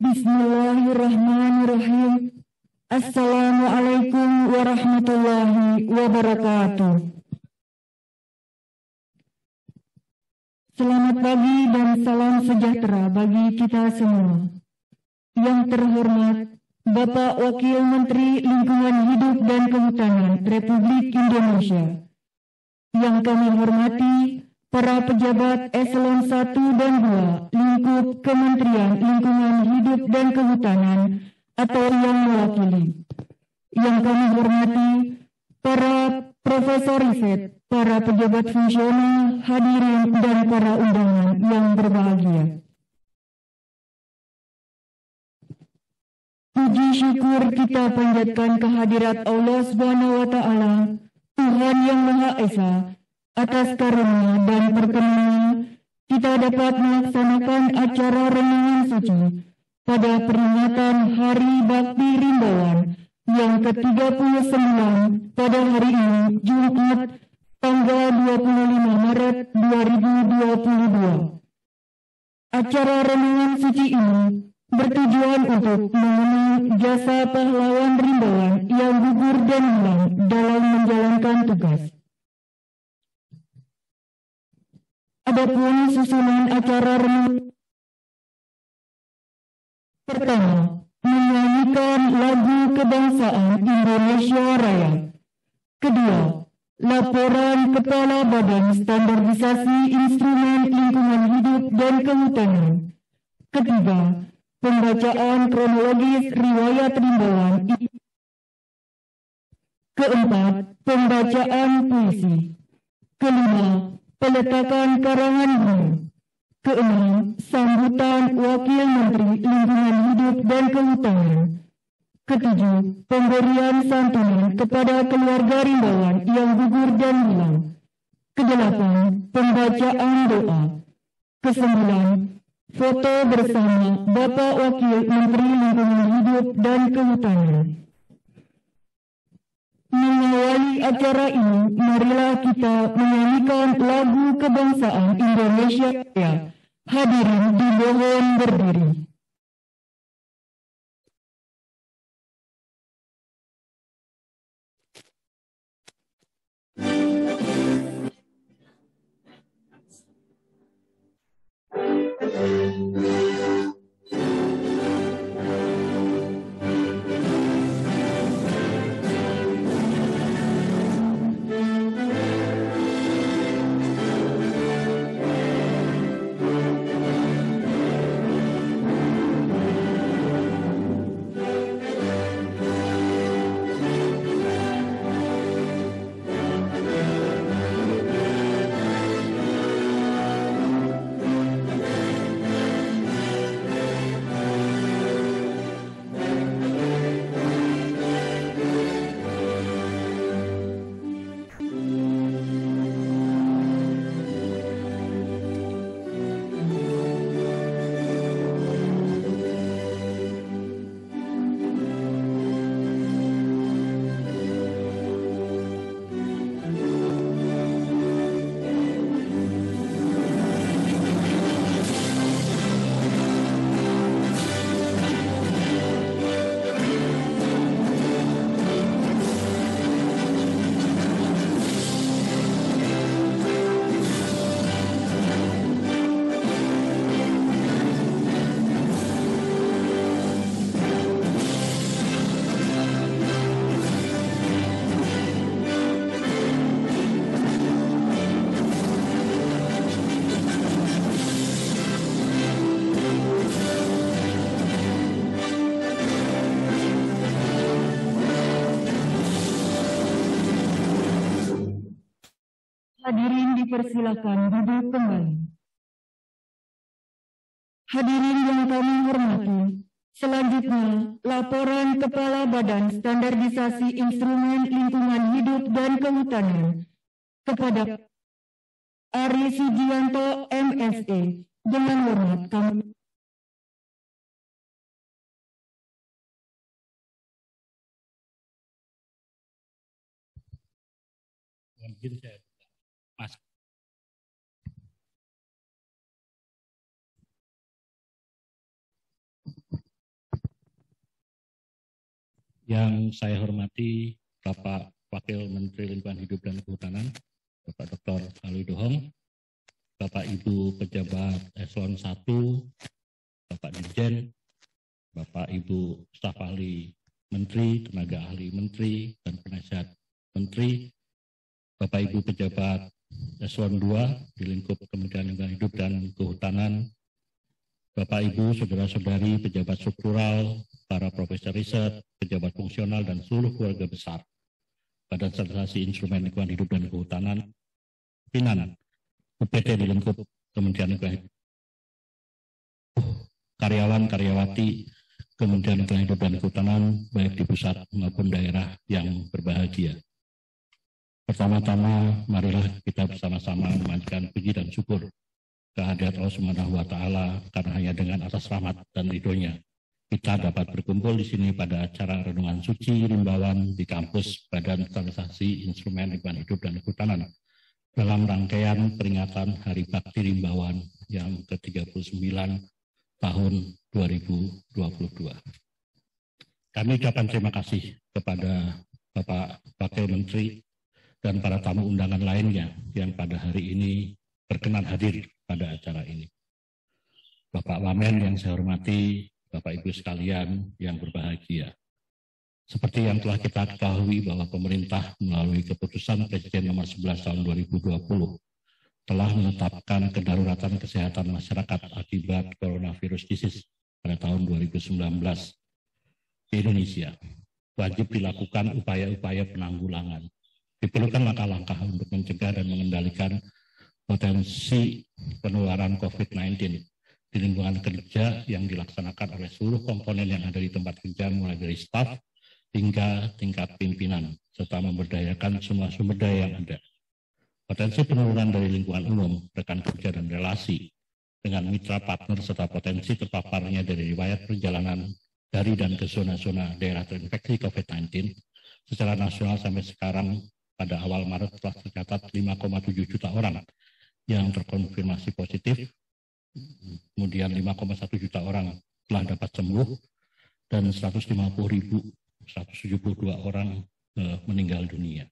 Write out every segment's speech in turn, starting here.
Bismillahirrahmanirrahim. Assalamualaikum warahmatullahi wabarakatuh. Selamat pagi dan salam sejahtera bagi kita semua. Yang terhormat Bapak Wakil Menteri Lingkungan Hidup dan Kehutanan Republik Indonesia. Yang kami hormati para pejabat eselon 1 dan 2 lingkup Kementerian Lingkungan Hidup dan Kehutanan atau yang mewakili. Yang kami hormati para profesor riset, para pejabat fungsional, hadirin dan para undangan yang berbahagia. Puji syukur kita panjatkan kehadirat Allah Subhanahu wa Ta'ala, Tuhan yang Maha Esa, atas karunia dan perkenannya kita dapat melaksanakan acara renungan suci pada peringatan Hari Bakti Rimbawan yang ke-39 pada hari ini, Jumat, tanggal 25 Maret 2022. Acara renungan suci ini bertujuan untuk mengenang jasa pahlawan Rimbawan yang gugur dan hilang dalam menjalankan tugas. Adapun susunan acara renungan pertama, menyanyikan lagu kebangsaan Indonesia Raya. Kedua, laporan Kepala Badan Standarisasi Instrumen Lingkungan Hidup dan Kehutanan. Ketiga, pembacaan kronologis riwayat Rimbawan. Keempat, pembacaan puisi. Kelima, peletakan karangan bunga. Keenam, sambutan Wakil Menteri Lingkungan Hidup dan Kehutanan. Ketujuh, pemberian santunan kepada keluarga Rimbawan yang gugur dan hilang. Kedelapan, pembacaan doa. Kesembilan, foto bersama Bapak Wakil Menteri Lingkungan Hidup dan Kehutanan. Mengawali acara ini, marilah kita menyanyikan lagu kebangsaan Indonesia Raya. Hadirin dimohon berdiri. Hadirin dipersilakan duduk kembali. Hadirin yang kami hormati, selanjutnya laporan Kepala Badan Standarisasi Instrumen Lingkungan Hidup dan Kehutanan kepada Ari Sugianto MSE. Dengan hormat kami Mas. Yang saya hormati Bapak Wakil Menteri Lingkungan Hidup dan Kehutanan, Bapak Dr. Alwi Dohong, Bapak Ibu Pejabat Eselon 1, Bapak Dirjen, Bapak Ibu Staf Ahli Menteri, Tenaga Ahli Menteri, dan Penasihat Menteri, Bapak Ibu Pejabat Eselon 2 di lingkup Kementerian Lingkungan Hidup dan Kehutanan, Bapak Ibu, Saudara-saudari, pejabat struktural, para profesor riset, pejabat fungsional, dan seluruh keluarga besar Badan Standarisasi Instrumen Lingkungan Hidup dan Kehutanan, pimpinan UPT di lingkup Kementerian Lingkungan Hidup, karyawan-karyawati Kementerian Lingkungan Hidup dan Kehutanan, baik di pusat maupun daerah yang berbahagia. Pertama-tama, marilah kita bersama-sama memanjatkan puji dan syukur kehadirat Allah Subhanahu wa Ta'ala, karena hanya dengan atas rahmat dan ridhonya kita dapat berkumpul di sini pada acara renungan suci Rimbawan di kampus Badan Standarisasi Instrumen Lingkungan Hidup dan Kehutanan dalam rangkaian peringatan Hari Bakti Rimbawan yang ke-39 tahun 2022. Kami ucapkan terima kasih kepada Bapak Wakil Menteri dan para tamu undangan lainnya yang pada hari ini berkenan hadir pada acara ini. Bapak Wamen yang saya hormati, Bapak Ibu sekalian yang berbahagia. Seperti yang telah kita ketahui bahwa pemerintah melalui keputusan Presiden nomor 11 tahun 2020 telah menetapkan kedaruratan kesehatan masyarakat akibat coronavirus disease pada tahun 2019 di Indonesia. Wajib dilakukan upaya-upaya penanggulangan. Diperlukan langkah-langkah untuk mencegah dan mengendalikan potensi penularan COVID-19 di lingkungan kerja yang dilaksanakan oleh seluruh komponen yang ada di tempat kerja, mulai dari staf hingga tingkat pimpinan, serta memberdayakan semua sumber daya yang ada. Potensi penurunan dari lingkungan umum, rekan kerja dan relasi dengan mitra partner, serta potensi terpaparnya dari riwayat perjalanan dari dan ke zona-zona daerah terinfeksi COVID-19 secara nasional sampai sekarang pada awal Maret telah tercatat 5,7 juta orang yang terkonfirmasi positif, kemudian 5,1 juta orang telah dapat sembuh, dan 150.172 orang meninggal dunia.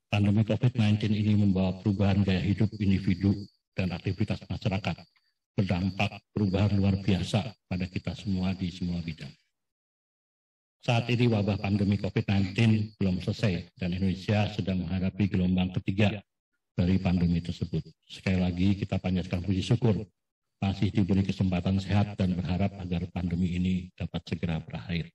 Pandemi COVID-19 ini membawa perubahan gaya hidup individu dan aktivitas masyarakat, berdampak perubahan luar biasa pada kita semua di semua bidang. Saat ini wabah pandemi COVID-19 belum selesai dan Indonesia sedang menghadapi gelombang ketiga dari pandemi tersebut. Sekali lagi kita panjatkan puji syukur masih diberi kesempatan sehat dan berharap agar pandemi ini dapat segera berakhir.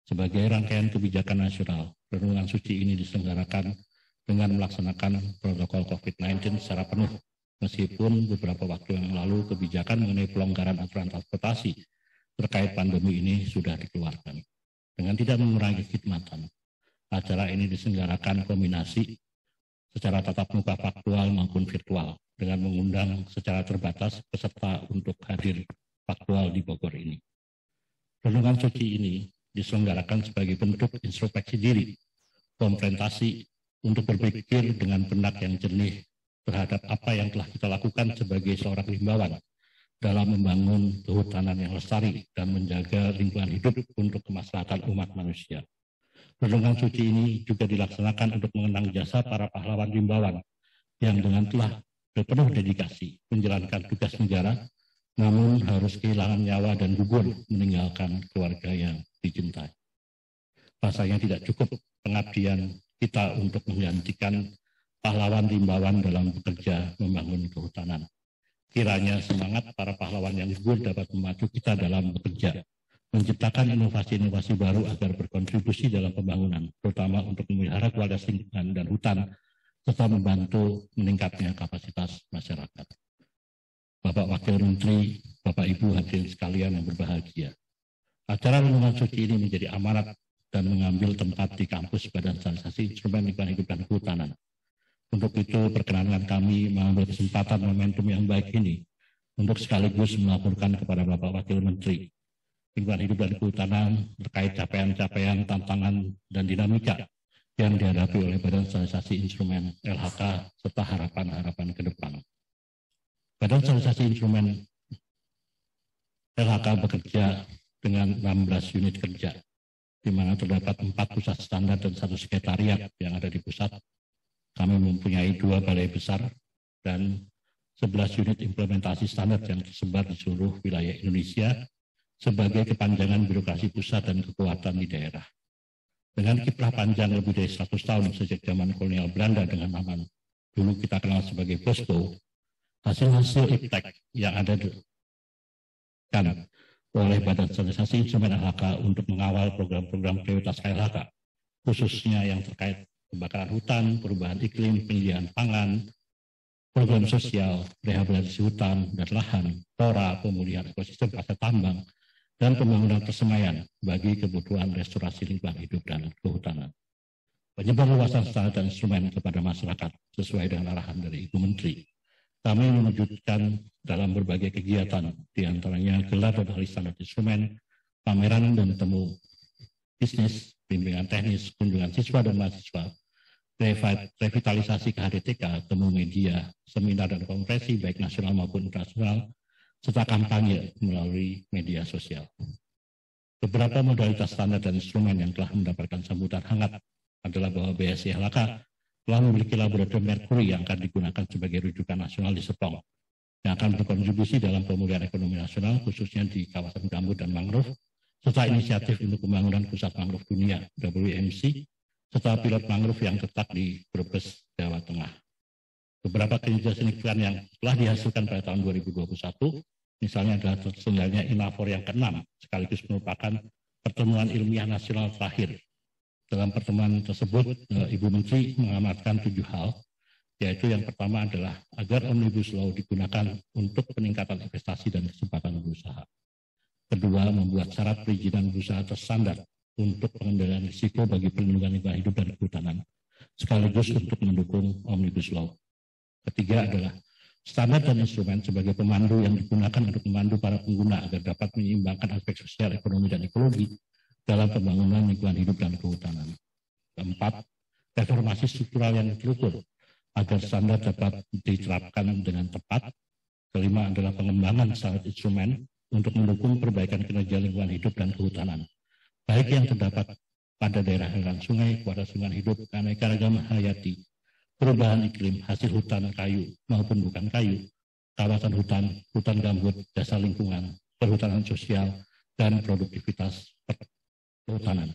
Sebagai rangkaian kebijakan nasional, renungan suci ini diselenggarakan dengan melaksanakan protokol COVID-19 secara penuh, meskipun beberapa waktu yang lalu kebijakan mengenai pelonggaran aturan transportasi terkait pandemi ini sudah dikeluarkan. Dengan tidak mengurangi kekhidmatan, acara ini diselenggarakan kombinasi secara tatap muka faktual maupun virtual dengan mengundang secara terbatas peserta untuk hadir faktual di Bogor ini. Renungan suci ini diselenggarakan sebagai bentuk introspeksi diri, konfrontasi untuk berpikir dengan benak yang jernih terhadap apa yang telah kita lakukan sebagai seorang rimbawan dalam membangun kehutanan yang lestari dan menjaga lingkungan hidup untuk kemaslahatan umat manusia. Renungan suci ini juga dilaksanakan untuk mengenang jasa para pahlawan rimbawan yang dengan telah berpenuh dedikasi menjalankan tugas negara, namun harus kehilangan nyawa dan gugur meninggalkan keluarga yang dicintai. Rasanya tidak cukup pengabdian kita untuk menggantikan pahlawan rimbawan dalam bekerja membangun kehutanan. Kiranya semangat para pahlawan yang gugur dapat memacu kita dalam bekerja, menciptakan inovasi-inovasi baru agar berkontribusi dalam pembangunan, terutama untuk memelihara kualitas lingkungan dan hutan, serta membantu meningkatnya kapasitas masyarakat. Bapak Wakil Menteri, Bapak Ibu hadirin sekalian yang berbahagia, acara renungan suci ini menjadi amanat dan mengambil tempat di kampus Badan Standarisasi Instrumen Lingkungan Hidup dan Kehutanan. Untuk itu, perkenankan kami mengambil kesempatan momentum yang baik ini untuk sekaligus melaporkan kepada Bapak Wakil Menteri Lingkungan Hidup dan Kehutanan terkait capaian-capaian, tantangan, dan dinamika yang dihadapi oleh Badan Standarisasi Instrumen LHK serta harapan-harapan ke depan. Badan Standarisasi Instrumen LHK bekerja dengan 16 unit kerja di mana terdapat 4 pusat standar dan 1 sekretariat yang ada di pusat. Kami mempunyai 2 balai besar dan 11 unit implementasi standar yang tersebar di seluruh wilayah Indonesia sebagai kepanjangan birokrasi pusat dan kekuatan di daerah. Dengan kiprah panjang lebih dari 100 tahun sejak zaman kolonial Belanda dengan nama dulu kita kenal sebagai Posko, hasil-hasil iptek yang ada oleh Badan Standarisasi Instrumen LHK untuk mengawal program-program prioritas KLHK, khususnya yang terkait kebakaran hutan, perubahan iklim, penyediaan pangan, program sosial, rehabilitasi hutan dan lahan, PORA, pemulihan ekosistem pasca tambang, dan pembangunan persemaian bagi kebutuhan restorasi lingkungan hidup dan kehutanan. Penyebarluasan standar dan instrumen kepada masyarakat sesuai dengan arahan dari Ibu Menteri. Kami mewujudkan dalam berbagai kegiatan, diantaranya gelar dan ahli standar instrumen, pameran dan temu bisnis, bimbingan teknis, kunjungan siswa dan mahasiswa, revitalisasi KHDTK, temu media, seminar dan konferensi baik nasional maupun internasional, serta kampanye melalui media sosial. Beberapa modalitas standar dan instrumen yang telah mendapatkan sambutan hangat adalah bahwa BSI LHK telah memiliki laboratorium Merkuri yang akan digunakan sebagai rujukan nasional di Serpong, yang akan berkontribusi dalam pemulihan ekonomi nasional, khususnya di kawasan gambut dan mangrove, serta inisiatif untuk pembangunan pusat mangrove dunia, WMC, serta pilot mangrove yang terletak di Brebes, Jawa Tengah. Beberapa kinerja signifikan yang telah dihasilkan pada tahun 2021, misalnya adalah terselenggaranya Inavor yang ke-6, sekaligus merupakan pertemuan ilmiah nasional terakhir. Dalam pertemuan tersebut, Ibu Menteri mengamatkan 7 hal, yaitu yang pertama adalah agar Omnibus Law digunakan untuk peningkatan investasi dan kesempatan berusaha. Kedua, membuat syarat perizinan berusaha terstandar untuk pengendalian risiko bagi perlindungan lingkungan hidup dan kehutanan, sekaligus untuk mendukung Omnibus Law. Ketiga adalah standar dan instrumen sebagai pemandu yang digunakan untuk memandu para pengguna agar dapat menyeimbangkan aspek sosial, ekonomi, dan ekologi dalam pembangunan lingkungan hidup dan kehutanan. Keempat, reformasi struktural yang terukur agar standar dapat diterapkan dengan tepat. Kelima adalah pengembangan standar instrumen untuk mendukung perbaikan kinerja lingkungan hidup dan kehutanan, baik yang terdapat pada daerah aliran sungai, kualitas lingkungan hidup, keanekaragaman hayati, perubahan iklim, hasil hutan kayu maupun bukan kayu, kawasan hutan, hutan gambut, jasa lingkungan, perhutanan sosial, dan produktivitas kehutanan.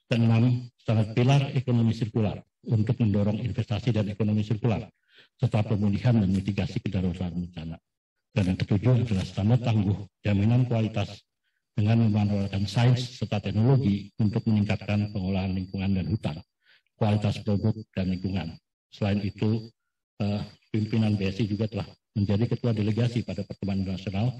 Keenam, standar pilar ekonomi sirkular untuk mendorong investasi dan ekonomi sirkular, serta pemulihan dan mitigasi kedaruratan bencana. Dan yang ketujuh adalah standar tangguh jaminan kualitas dengan memanfaatkan sains serta teknologi untuk meningkatkan pengolahan lingkungan dan hutan, kualitas produk dan lingkungan. Selain itu, pimpinan BSI juga telah menjadi ketua delegasi pada pertemuan nasional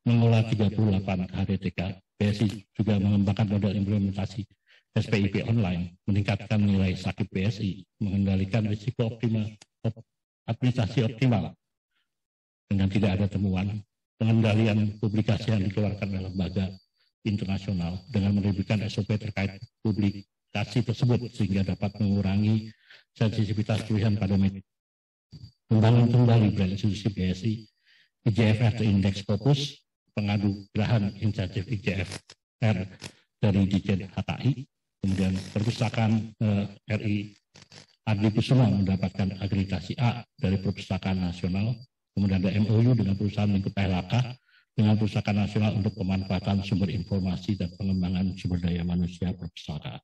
mengelola 38 KHDTK. BSI juga mengembangkan model implementasi SPIP online, meningkatkan nilai sakit BSI, mengendalikan risiko optimal, administrasi optimal dengan tidak ada temuan, pengendalian publikasi yang dikeluarkan oleh lembaga internasional dengan menerbitkan SOP terkait publikasi tersebut sehingga dapat mengurangi sensitivitas tulisan pada media. Membangun kembali brand institusi BSI, IJFR Index Scopus, pengadu gerahan insentif IJFR dari Dijen HKI, kemudian perpustakaan RI Adi Kusuma mendapatkan akreditasi A dari Perpustakaan Nasional, kemudian ada MOU dengan perusahaan lingkup LHK dengan Perpustakaan Nasional untuk pemanfaatan sumber informasi dan pengembangan sumber daya manusia perpustakaan.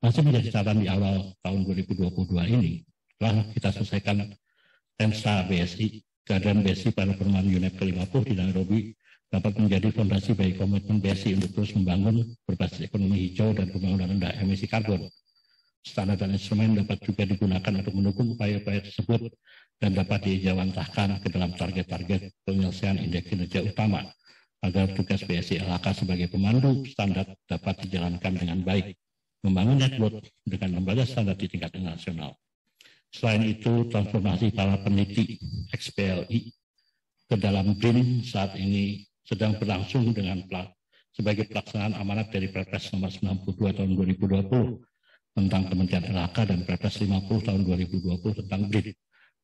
Masih menjadi catatan di awal tahun 2022 ini, telah kita selesaikan Tensa BSI, keadaan BSI pada pertemuan UNEP ke-50 di Nairobi dapat menjadi fondasi bagi komitmen BSI untuk terus membangun berbasis ekonomi hijau dan pembangunan rendah emisi karbon. Standar dan instrumen dapat juga digunakan untuk mendukung upaya-upaya tersebut dan dapat dijawantahkan ke dalam target-target penyelesaian indeks kinerja utama agar tugas BSI LHK sebagai pemandu standar dapat dijalankan dengan baik, membangun network dengan lembaga standar di tingkat nasional. Selain itu, transformasi para peneliti XPLI ke dalam BRIN saat ini sedang berlangsung dengan sebagai pelaksanaan amanat dari Perpres nomor 92 tahun 2020 tentang Kementerian LHK dan Perpres 50 tahun 2020 tentang BRIN,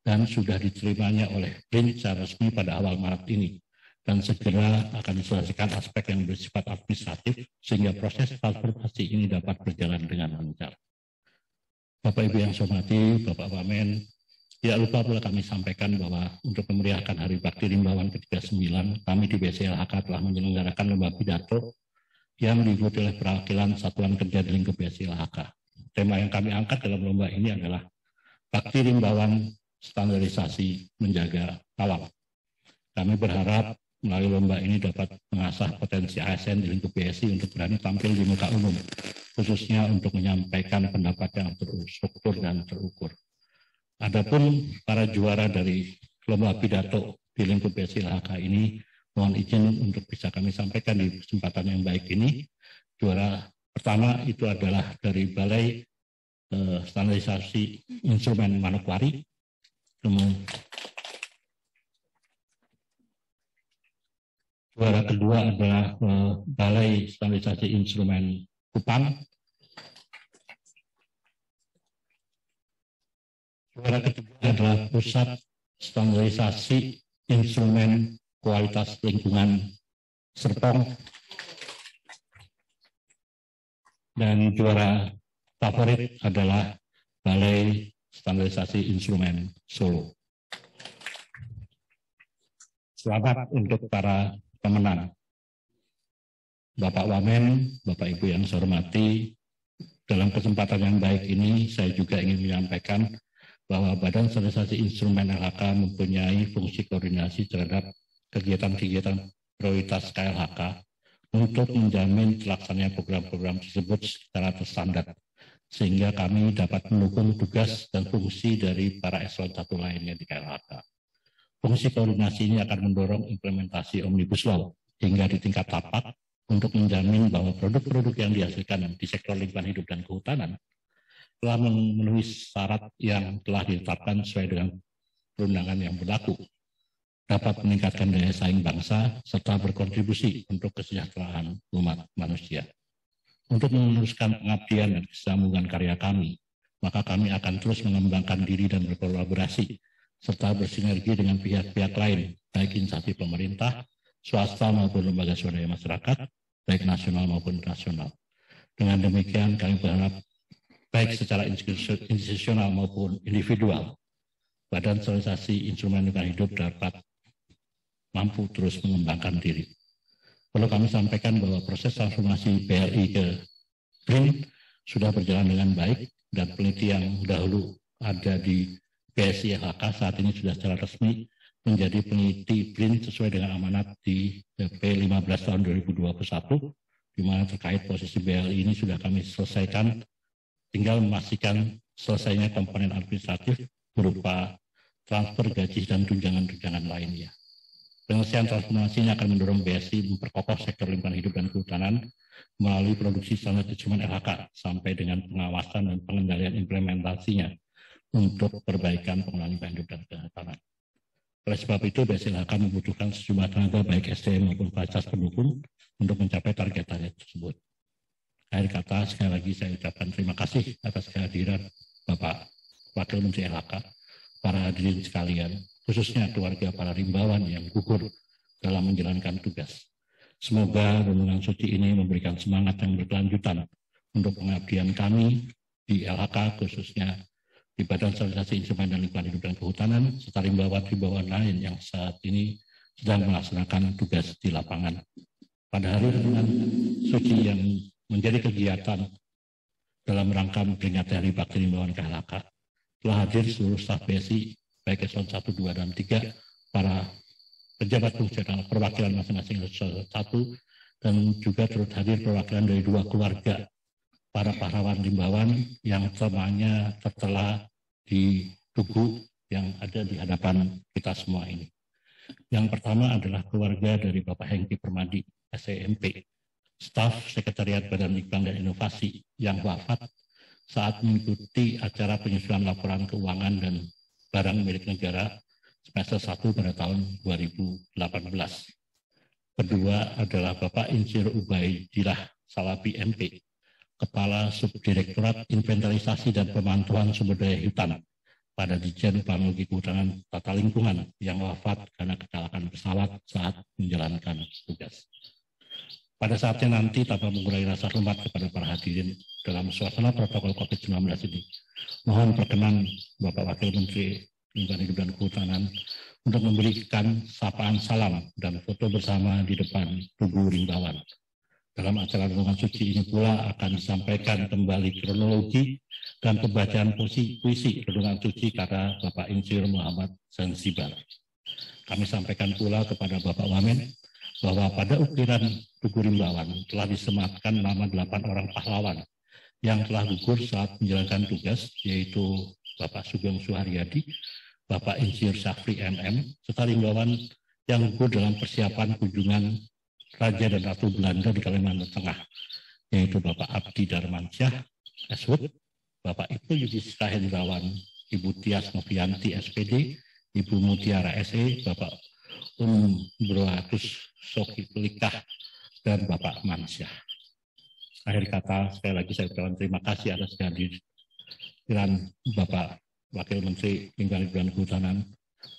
dan sudah diterimanya oleh BRIN secara resmi pada awal Maret ini. dan segera akan diselesaikan aspek yang bersifat administratif sehingga proses transformasi ini dapat berjalan dengan lancar. Bapak Ibu yang saya hormati, Bapak Wamen, tidak lupa pula kami sampaikan bahwa untuk memeriahkan Hari Bakti Rimbawan ke-39, kami di BSI-LHK telah menyelenggarakan lomba pidato yang diikuti oleh perwakilan Satuan Kerja di lingkup BSI-LHK. Tema yang kami angkat dalam lomba ini adalah Bakti Rimbawan Standarisasi Menjaga Alam. Kami berharap melalui lomba ini dapat mengasah potensi ASN di lingkup BSI untuk berani tampil di muka umum, khususnya untuk menyampaikan pendapat yang terstruktur dan terukur. Adapun para juara dari lomba pidato di lingkup BSI-LHK ini, mohon izin untuk bisa kami sampaikan di kesempatan yang baik ini. Juara pertama itu adalah dari Balai Standarisasi Instrumen Manokwari. Juara kedua adalah Balai Standarisasi Instrumen Kupang. Juara ketiga adalah Pusat Standarisasi Instrumen Kualitas Lingkungan Serpong. Dan juara favorit adalah Balai Standarisasi Instrumen Solo. Selamat untuk para pemenang. Bapak Wamen, Bapak Ibu yang saya hormati, dalam kesempatan yang baik ini saya juga ingin menyampaikan bahwa Badan Standarisasi Instrumen LHK mempunyai fungsi koordinasi terhadap kegiatan-kegiatan prioritas KLHK untuk menjamin pelaksanaan program-program tersebut secara terstandar, sehingga kami dapat mendukung tugas dan fungsi dari para eselon 1 lainnya di KLHK. Fungsi koordinasi ini akan mendorong implementasi Omnibus Law hingga di tingkat tapak untuk menjamin bahwa produk-produk yang dihasilkan di sektor lingkungan hidup dan kehutanan telah memenuhi syarat yang telah ditetapkan sesuai dengan perundangan yang berlaku, dapat meningkatkan daya saing bangsa, serta berkontribusi untuk kesejahteraan umat manusia. Untuk meneruskan pengabdian dan kesambungan karya kami, maka kami akan terus mengembangkan diri dan berkolaborasi, serta bersinergi dengan pihak-pihak lain, baik instansi pemerintah, swasta maupun lembaga swadaya masyarakat, baik nasional maupun internasional. Dengan demikian kami berharap baik secara institusional maupun individual, Badan Standarisasi Instrumen Lingkungan Hidup dapat mampu terus mengembangkan diri. Perlu kami sampaikan bahwa proses transformasi BLI ke BRIN sudah berjalan dengan baik dan peneliti yang dahulu ada di BSI-LHK saat ini sudah secara resmi menjadi peneliti BRIN sesuai dengan amanat di PP 15 tahun 2021, di mana terkait posisi BLI ini sudah kami selesaikan. Tinggal memastikan selesainya komponen administratif berupa transfer gaji dan tunjangan-tunjangan lainnya. Penyelesaian transformasi ini akan mendorong BSI memperkokoh sektor lingkungan hidup dan kehutanan melalui produksi standar instrumen LHK sampai dengan pengawasan dan pengendalian implementasinya untuk perbaikan pengelolaan lingkungan hidup dan kehutanan. Oleh sebab itu, BSI LHK membutuhkan sejumlah tenaga baik SDM maupun fasilitas pendukung untuk mencapai target-target tersebut. Akhir kata, sekali lagi saya ucapkan terima kasih atas kehadiran Bapak Wakil Menteri LHK, para hadirin sekalian, khususnya keluarga para rimbawan yang gugur dalam menjalankan tugas. Semoga renungan suci ini memberikan semangat yang berkelanjutan untuk pengabdian kami di LHK, khususnya di Badan Standarisasi Instrumen dan Lingkungan Hidup dan Kehutanan, serta rimbawan-rimbawan lain yang saat ini sedang melaksanakan tugas di lapangan. Pada hari renungan suci yang menjadi kegiatan dalam rangka memperingati Hari Bakti Rimbawan KLHK, telah hadir seluruh staf BSI, baik eselon 1, 2, dan 3, para pejabat fungsional perwakilan masing-masing eselon 1, dan juga turut hadir perwakilan dari 2 keluarga para pahlawan rimbawan yang semuanya tertera di tugu yang ada di hadapan kita semua ini. Yang pertama adalah keluarga dari Bapak Hengki Permadi, SEMP, staf Sekretariat Badan Litbang dan Inovasi yang wafat saat mengikuti acara penyusunan laporan keuangan dan barang milik negara semester 1 pada tahun 2018. Kedua adalah Bapak Insinyur Ubaidillah Salabi MP, Kepala Subdirektorat Inventarisasi dan Pemantauan Sumber Daya Hutan pada Ditjen Planologi Kehutanan Tata Lingkungan yang wafat karena kecelakaan pesawat saat menjalankan tugas. Pada saatnya nanti, tanpa mengurangi rasa hormat kepada para hadirin dalam suasana protokol COVID-19 ini, mohon perkenan Bapak Wakil Menteri Lingkungan Hidup dan Kehutanan untuk memberikan sapaan salam dan foto bersama di depan Tugu Rimbawan. Dalam acara renungan suci ini pula akan disampaikan kembali kronologi dan pembacaan puisi renungan suci karya Bapak Insinyur Muhammad Zanzibar. Kami sampaikan pula kepada Bapak Wamen bahwa pada ukiran Tugu Rimbawan telah disematkan nama 8 orang pahlawan yang telah gugur saat menjalankan tugas, yaitu Bapak Sugeng Suharyadi, Bapak Insinyur Syafri MM, serta Rimbawan yang gugur dalam persiapan kunjungan Raja dan Ratu Belanda di Kalimantan Tengah, yaitu Bapak Abdi Darmansyah, Eswood, Bapak Ibtu Yudhistira Hendrawan, Ibu Tias Novianti, SPD, Ibu Mutiara SE, Bapak Broatus Soki Pelikah, dan Bapak Mansyah. Akhir kata, sekali lagi saya ucapkan terima kasih atas kehadiran Bapak Wakil Menteri Lingkungan Hidup dan Kehutanan,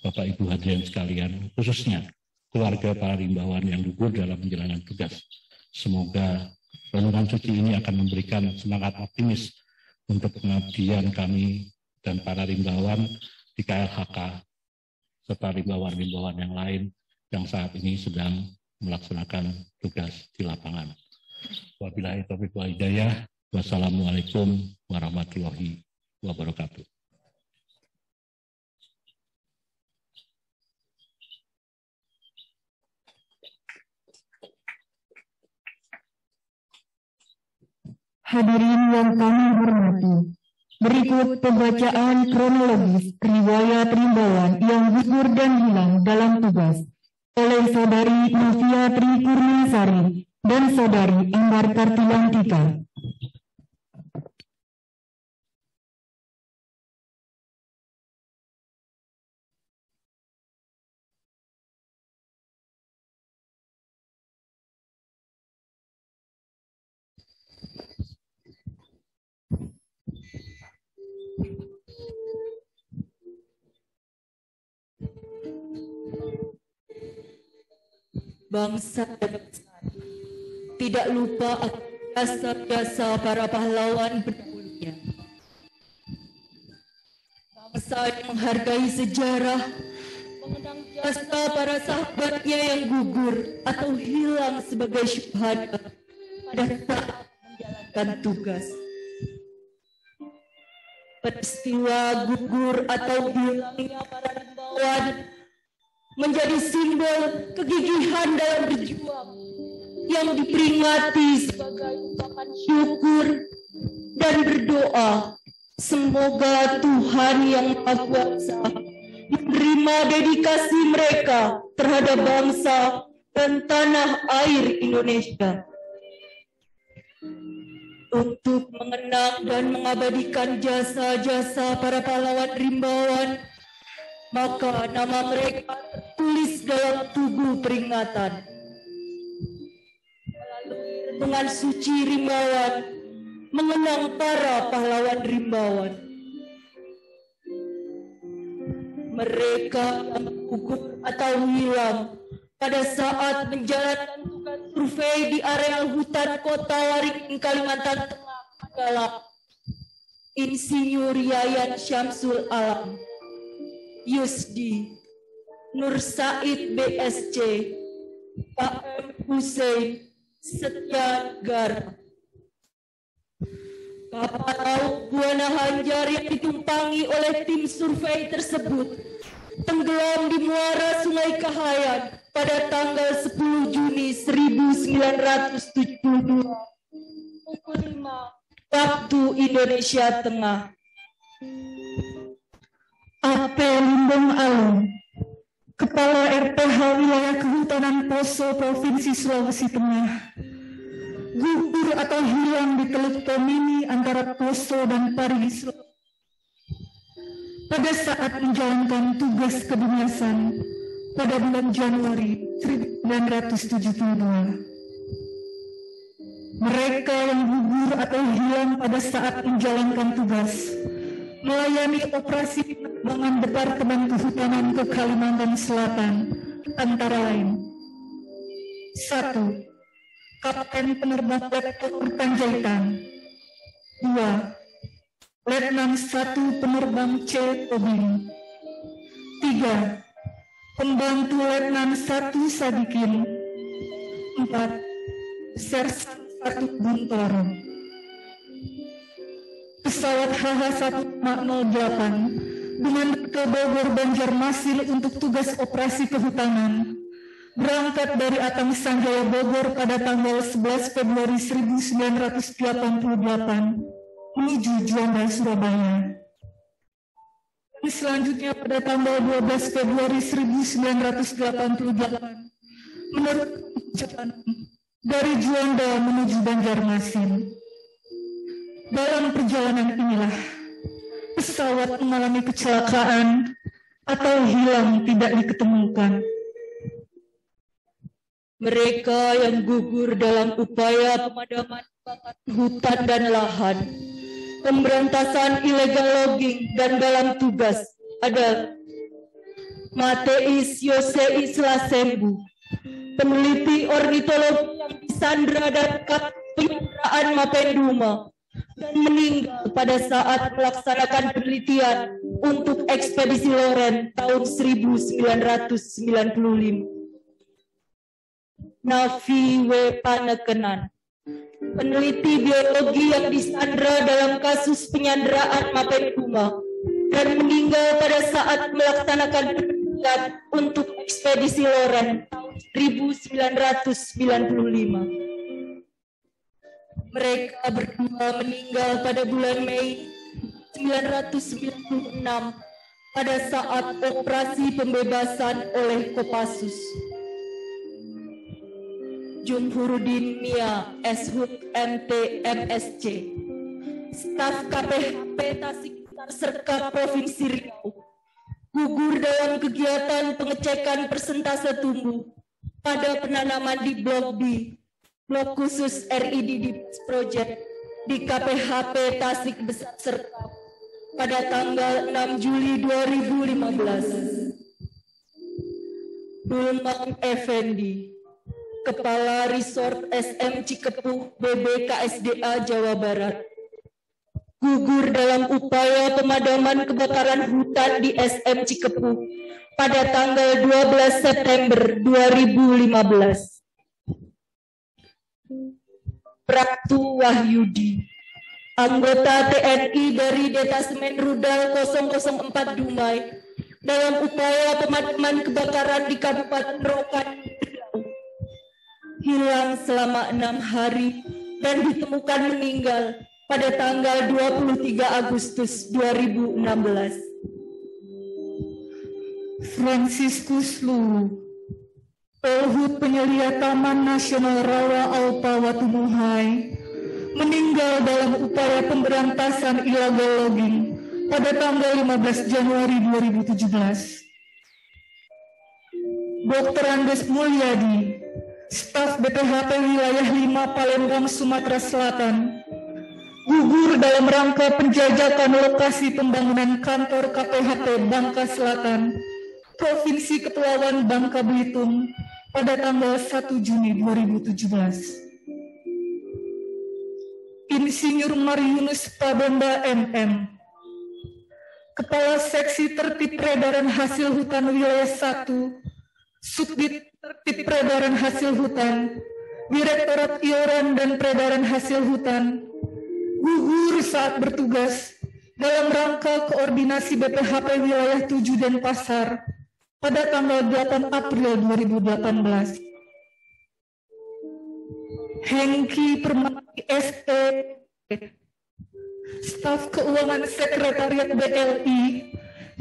Bapak Ibu hadirin sekalian, khususnya keluarga para rimbawan yang gugur dalam menjalankan tugas. Semoga renungan suci ini akan memberikan semangat optimis untuk pengabdian kami dan para rimbawan di KLHK serta rimbawan-rimbawan yang lain yang saat ini sedang melaksanakan tugas di lapangan. Wabillahi taufiq wal hidayah. Wassalamualaikum warahmatullahi wabarakatuh. Hadirin yang kami hormati, berikut pembacaan kronologis riwayat Rimbawan yang gugur dan hilang dalam tugas oleh Saudari Noviatri Kurniasari dan Saudari Ambar Kartilantika. Bangsa dan besar tidak lupa akan jasa-jasa para pahlawan pendahulunya. Bangsa yang menghargai sejarah, mengenang jasa para sahabatnya yang gugur atau hilang sebagai syuhada pada saat menjalankan tugas. Peristiwa gugur atau hilangnya para rimbawan menjadi simbol kegigihan dalam berjuang yang diperingati sebagai ungkapan syukur dan berdoa semoga Tuhan yang Maha Kuasa menerima dedikasi mereka terhadap bangsa dan tanah air Indonesia. Untuk mengenang dan mengabadikan jasa-jasa para pahlawan rimbawan, maka nama mereka tertulis dalam tugu peringatan. Melalui renungan suci Rimbawan, mengenang para pahlawan Rimbawan. Mereka yang gugur atau hilang pada saat menjalankan tugas survei di areal hutan kota Waringin, Kalimantan Tengah adalah Insinyur Yayan Syamsul Alam, Yusdi, Nur Said BSC, KM Hussein, Setia Negara. Kapal laut Buana Hanjar yang ditumpangi oleh tim survei tersebut tenggelam di muara Sungai Kahayan pada tanggal 10 Juni 1972 pukul 5 waktu Indonesia Tengah. AP Limbong Alun, Kepala RPH Wilayah Kehutanan Poso Provinsi Sulawesi Tengah, gugur atau hilang di Teluk Tomini antara Poso dan Parigi pada saat menjalankan tugas kedinasan pada bulan Januari 1972. Mereka yang gugur atau hilang pada saat menjalankan tugas melayani operasi dengan Departemen Kehutanan ke Kalimantan Selatan antara lain: 1. Kapten Penerbang Letnan Panjaitan. 2. Letnan 1 Penerbang C. Tobing. 3. Pembantu Letnan 1 Sadikin. 4. Sersan 1 Buntoro. Pesawat HH-1508 dengan rute Bogor Banjarmasin untuk tugas operasi kehutanan berangkat dari Atang Sanjaya Bogor pada tanggal 11 Februari 1988 menuju Juanda, Surabaya. Dan selanjutnya pada tanggal 12 Februari 1988 menurut perjalanan dari Juanda menuju Banjarmasin. Dalam perjalanan inilah pesawat mengalami kecelakaan atau hilang tidak diketemukan. Mereka yang gugur dalam upaya pemadaman kebakaran hutan dan lahan, pemberantasan illegal logging dan dalam tugas adalah Mateis Yoseis Lasembu, peneliti ornitologi yang disandra dan penyanderaan Mapenduma dan meninggal pada saat melaksanakan penelitian untuk ekspedisi Loren tahun 1995. Navi W. Panekenan, peneliti biologi yang disandra dalam kasus penyanderaan Mapenduma dan meninggal pada saat melaksanakan penelitian untuk ekspedisi Loren tahun 1995. Mereka berdua meninggal pada bulan Mei 1996 pada saat operasi pembebasan oleh Kopassus. Jumhuruddin Mia, Shut MT MSc, staf KPHP Tasik Serka Provinsi Riau, gugur dalam kegiatan pengecekan persentase tumbuh pada penanaman di Blok B, Blok khusus RID Project di KPHP Tasik Besar Serka pada tanggal 6 Juli 2015. Dulmang Effendi, Kepala Resort SM Cikepuh BBKSDA Jawa Barat, gugur dalam upaya pemadaman kebakaran hutan di SM Cikepuh pada tanggal 12 September 2015. Praptu Wahyudi, anggota TNI dari Detasemen Rudal 004 Dumai dalam upaya pemadaman kebakaran di Kabupaten Rokan, hilang selama 6 hari dan ditemukan meninggal pada tanggal 23 Agustus 2016. Franciscus Lu, Polhut Penyelia Taman Nasional Rawa Aupa Watumuhai, meninggal dalam upaya pemberantasan illegal logging pada tanggal 15 Januari 2017. Dr. Andes Mulyadi, staf BPHP Wilayah 5 Palembang, Sumatera Selatan, gugur dalam rangka penjajakan lokasi pembangunan kantor KPHP Bangka Selatan, Provinsi Kepulauan Bangka Belitung pada tanggal 1 Juni 2017. Insinyur Mariunus Pabenda MM, Kepala Seksi Tertib Peredaran Hasil Hutan Wilayah 1, Subdit Tertib Peredaran Hasil Hutan, Direktorat Iuran dan Peredaran Hasil Hutan, gugur saat bertugas dalam rangka koordinasi BPHP Wilayah 7 Denpasar pada tanggal 8 April 2018. Hengki Permati SE, staf keuangan Sekretariat BLI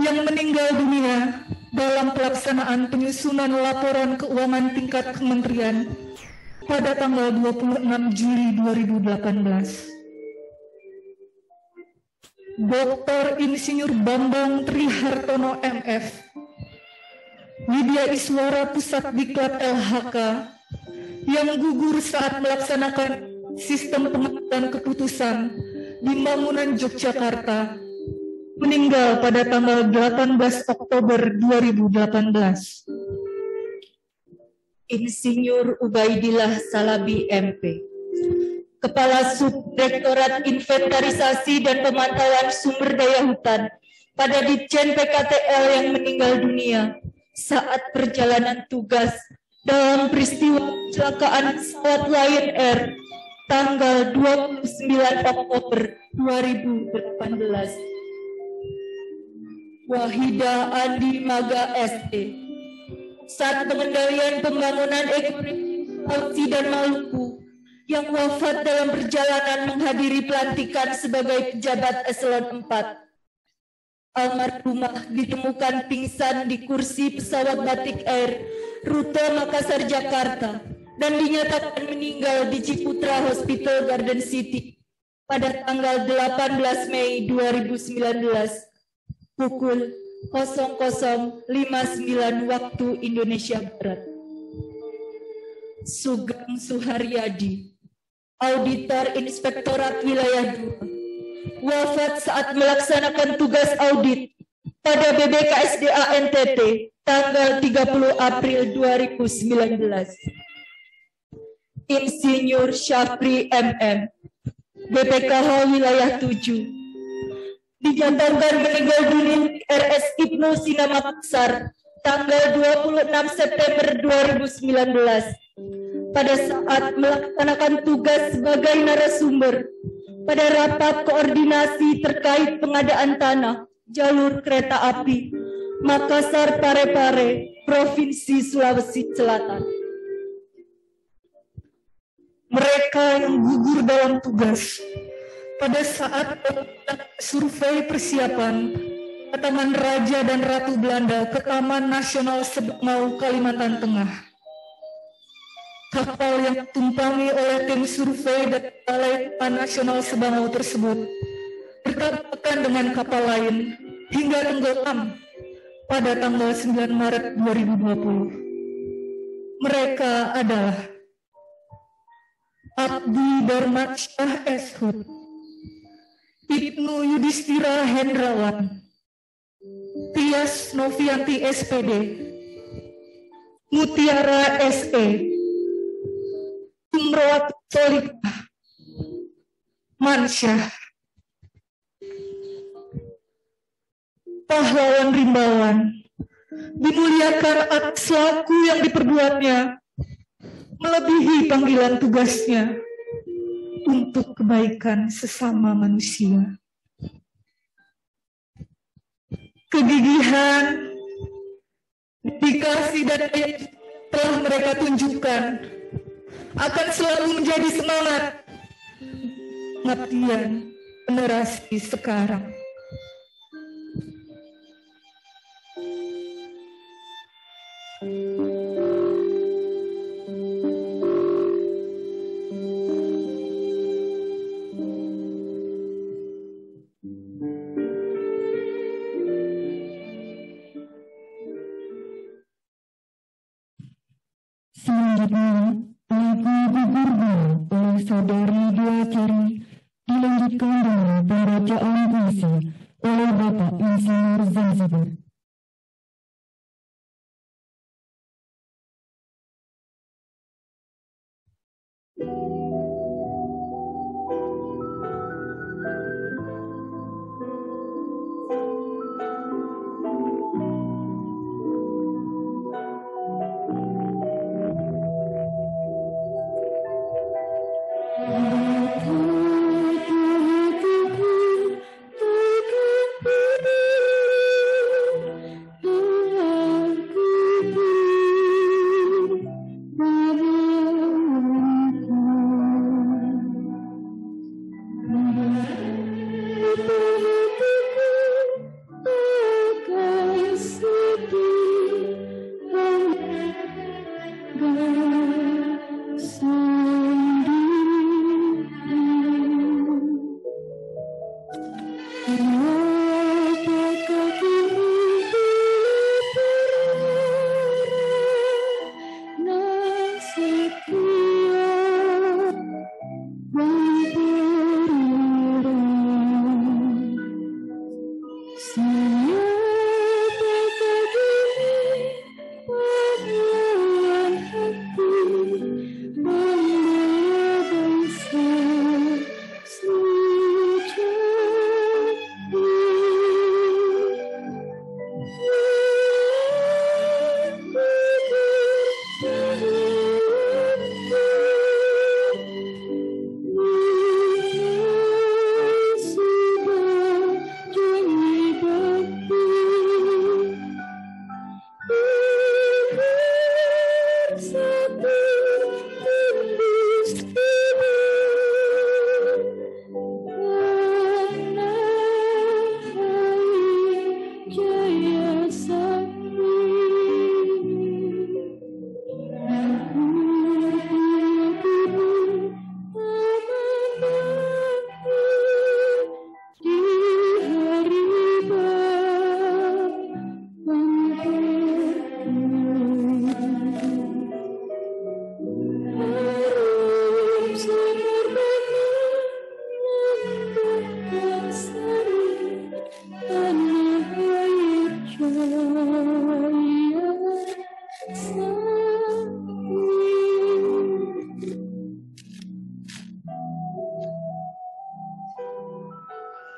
yang meninggal dunia dalam pelaksanaan penyusunan laporan keuangan tingkat kementerian pada tanggal 26 Juli 2018. Dr. Insinyur Bambang Trihartono MF, Widya Iswara Pusat Diklat LHK, yang gugur saat melaksanakan sistem pengambilan keputusan di Mangunan Yogyakarta meninggal pada tanggal 18 Oktober 2018. Insinyur Ubaidillah Salabi MP, Kepala Subdirektorat Inventarisasi dan Pemantauan Sumber Daya Hutan pada Ditjen PKTL yang meninggal dunia saat perjalanan tugas dalam peristiwa kecelakaan pesawat Lion Air tanggal 29 Oktober 2018. Wahidah Andi Maga SD, saat pengendalian pembangunan ekonomi Sulawesi dan Maluku, yang wafat dalam perjalanan menghadiri pelantikan sebagai pejabat eselon 4. Almarhumah ditemukan pingsan di kursi pesawat Batik Air rute Makassar Jakarta dan dinyatakan meninggal di Ciputra Hospital Garden City pada tanggal 18 Mei 2019 pukul 00.59 waktu Indonesia Barat. Sugeng Suharyadi, Auditor Inspektorat Wilayah 2, wafat saat melaksanakan tugas audit pada BBKSDA NTT tanggal 30 April 2019. Insinyur Syafri MM, BPKH Wilayah 7, dinyatakan meninggal dunia di RS Ibnu Sina Makassar tanggal 26 September 2019 pada saat melaksanakan tugas sebagai narasumber pada rapat koordinasi terkait pengadaan tanah jalur kereta api Makassar Parepare, Provinsi Sulawesi Selatan. Mereka yang gugur dalam tugas pada saat survei persiapan kedatangan Raja dan Ratu Belanda ke Taman Nasional Sebengau, Kalimantan Tengah. Kapal yang ditumpangi oleh tim survei dari Balai Taman Nasional Sebengau tersebut bertabrakan dengan kapal lain hingga tenggelam pada tanggal 9 Maret 2020. Mereka adalah Abdi Darmansyah Eshud, Ibnu Yudhistira Hendrawan, Tias Novianti SPD, Mutiara SE, Umrawati Solikah, Mansyah, pahlawan Rimbawan, dimuliakan atas laku yang diperbuatnya, melebihi panggilan tugasnya untuk kebaikan sesama manusia. Kegigihan, dedikasi dan daya telah mereka tunjukkan akan selalu menjadi semangat pengabdian generasi sekarang. Selanjutnya, lagu Gugurnya oleh Saudari Dua Cari dilanjutkan dengan pembacaan puisi oleh Bapak Insinyur Zanzibar.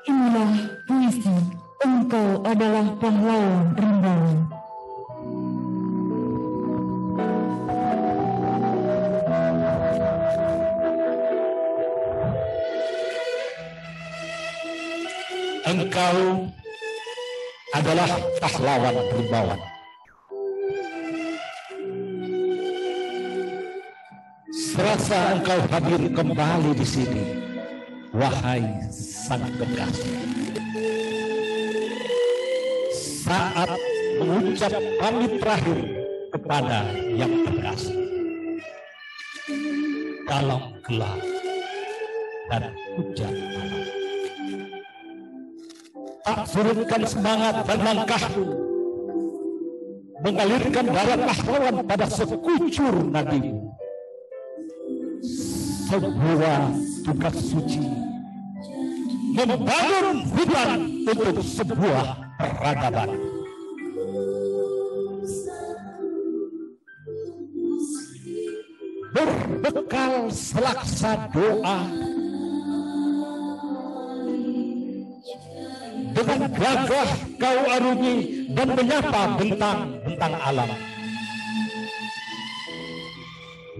Inilah puisi Engkau Adalah Pahlawan Rimbawan. Engkau adalah pahlawan Rimbawan. Serasa engkau hadir kembali di sini, wahai sang kekasih. Saat mengucap pamit terakhir kepada yang terkasih dalam gelap dan hujan malam. Tak surutkan semangat dan langkahmu, mengalirkan darah pahlawan pada sekucur nadimu. Sebuah tugas suci membangun hutan untuk sebuah peradaban. Berbekal selaksa doa, dengan gagah kau arungi dan menyapa bentang-bentang alam.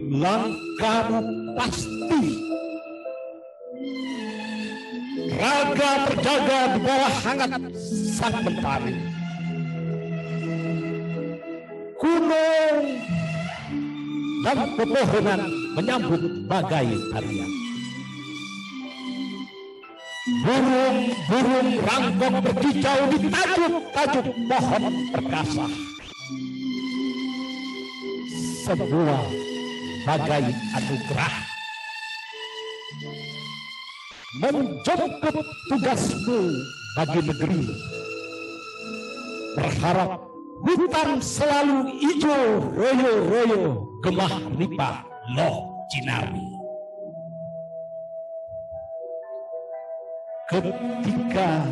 Langkahmu pasti, raga terjaga di bawah hangat sang mentari. Gunung dan pepohonan menyambut bagai tarian. Burung-burung rangkong berkicau di tajuk-tajuk pohon perkasa. Sebuah bagai anugerah menjemput tugasmu bagi negeri. Berharap hutan selalu hijau royo-royo, gemah ripah loh Cinawi. Ketika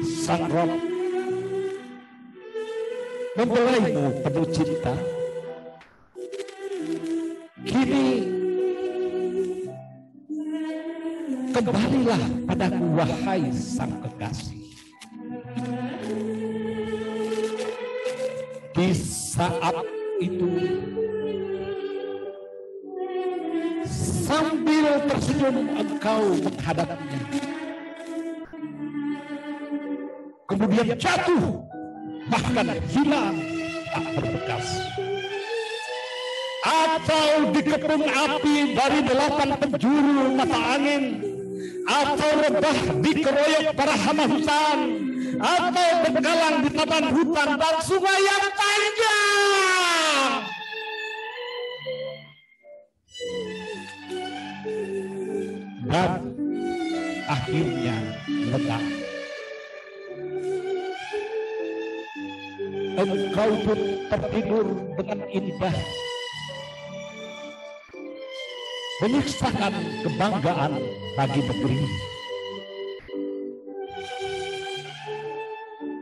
sang roh membelaimu penuh cinta, kini kembalilah padaku wahai sang kekasih. Di saat itu, sambil tersenyum engkau menghadapnya, kemudian jatuh, bahkan hilang tak berbekas. Atau dikepung api dari 8 penjuru mata angin, atau rebah dikeroyok para hama hutan, atau berkelang di taman hutan dan sungai yang panjang. Dan akhirnya ledak. Engkau pun tertidur dengan indah, menyiksakan kebanggaan bagi negeri.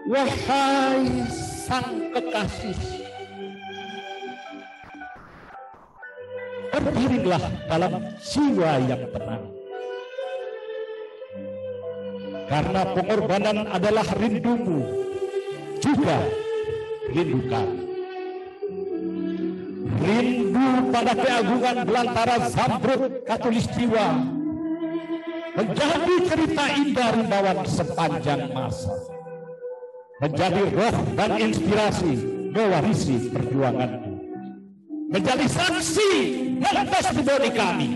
Wahai sang kekasih, berbaringlah dalam jiwa yang tenang, karena pengorbanan adalah rindumu, juga rindu kami. Rindu pada keagungan belantara Zamrud Katulistiwa menjadi cerita indah Rimbawan sepanjang masa, menjadi roh dan inspirasi mewarisi perjuanganmu. menjadi saksi hak testimoni kami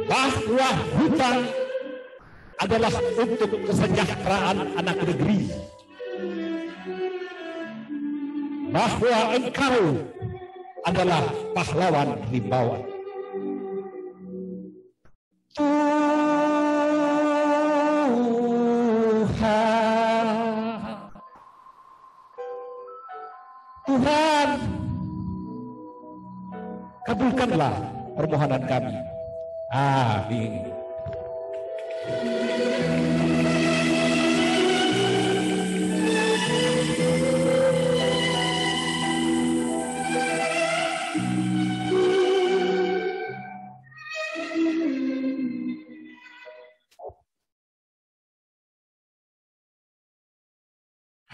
bahwa hutan adalah untuk kesejahteraan anak negeri, bahwa engkau adalah pahlawan rimbawan. Tuhan, kabulkanlah permohonan kami. Amin.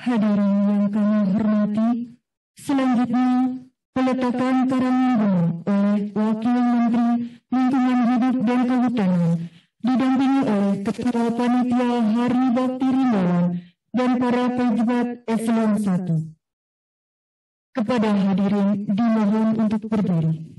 Hadirin yang kami hormati, selanjutnya peletakan karang bunga oleh Wakil Menteri Lingkungan Hidup dan Kehutanan, didampingi oleh Ketua Panitia Hari Bakti Rimbawan dan para pejabat Eselon 1. Kepada hadirin dimohon untuk berdiri.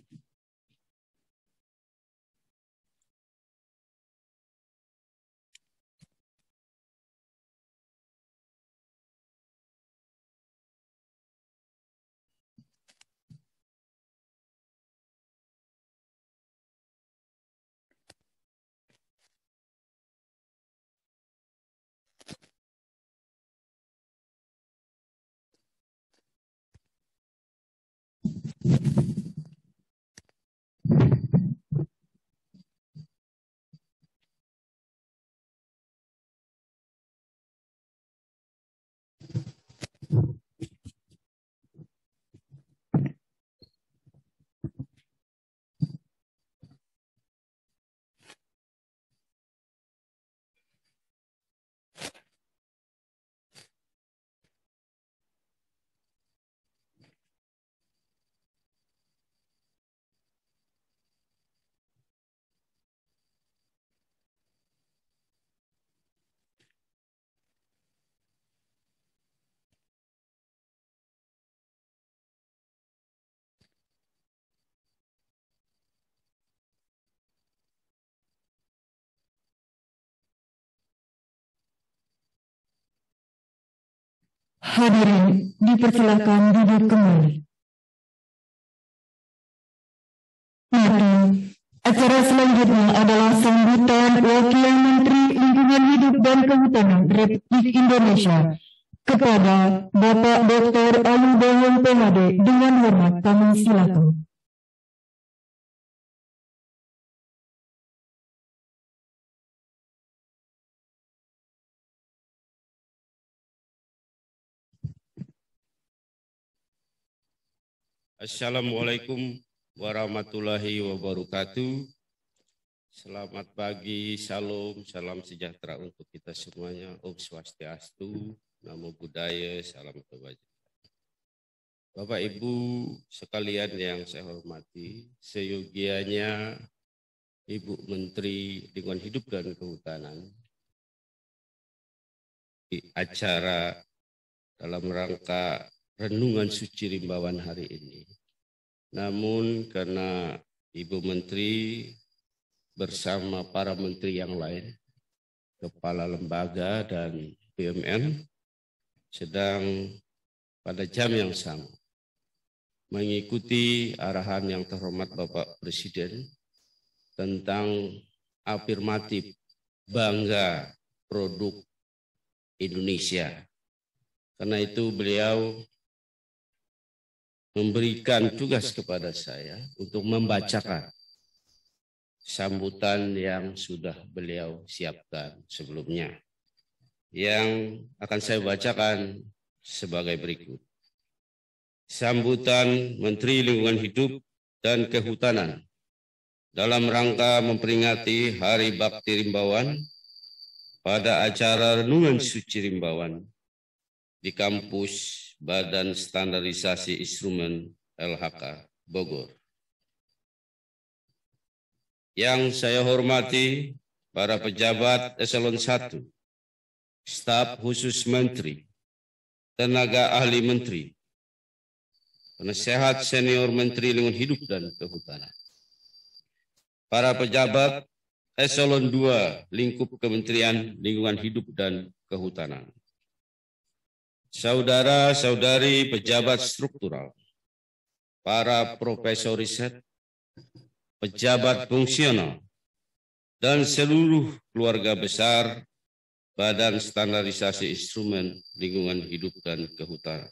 Hadirin dipersilakan duduk kembali. Mari, acara selanjutnya adalah sambutan Wakil Menteri Lingkungan Hidup dan Kehutanan Republik Indonesia kepada Bapak Dr. Ali Bohong PhD. Dengan hormat kami silakan. Assalamualaikum warahmatullahi wabarakatuh. Selamat pagi, salam sejahtera untuk kita semuanya. Om Swastiastu, Namo Buddhaya, salam kebajikan. Bapak Ibu sekalian yang saya hormati, seyogianya Ibu Menteri Lingkungan Hidup dan Kehutanan di acara dalam rangka Renungan Suci Rimbawan hari ini. Namun karena Ibu Menteri bersama para menteri yang lain, kepala lembaga dan BUMN sedang pada jam yang sama mengikuti arahan yang terhormat Bapak Presiden tentang afirmatif bangga produk Indonesia. Karena itu beliau memberikan tugas kepada saya untuk membacakan sambutan yang sudah beliau siapkan sebelumnya. Yang akan saya bacakan sebagai berikut. Sambutan Menteri Lingkungan Hidup dan Kehutanan dalam rangka memperingati Hari Bakti Rimbawan pada acara Renungan Suci Rimbawan di kampus Badan Standarisasi Instrumen LHK Bogor. Yang saya hormati para pejabat Eselon 1, staf khusus menteri, tenaga ahli menteri, penasehat senior Menteri Lingkungan Hidup dan Kehutanan, para pejabat Eselon 2 lingkup Kementerian Lingkungan Hidup dan Kehutanan, saudara-saudari pejabat struktural, para profesor riset, pejabat fungsional, dan seluruh keluarga besar Badan Standarisasi Instrumen Lingkungan Hidup dan Kehutanan,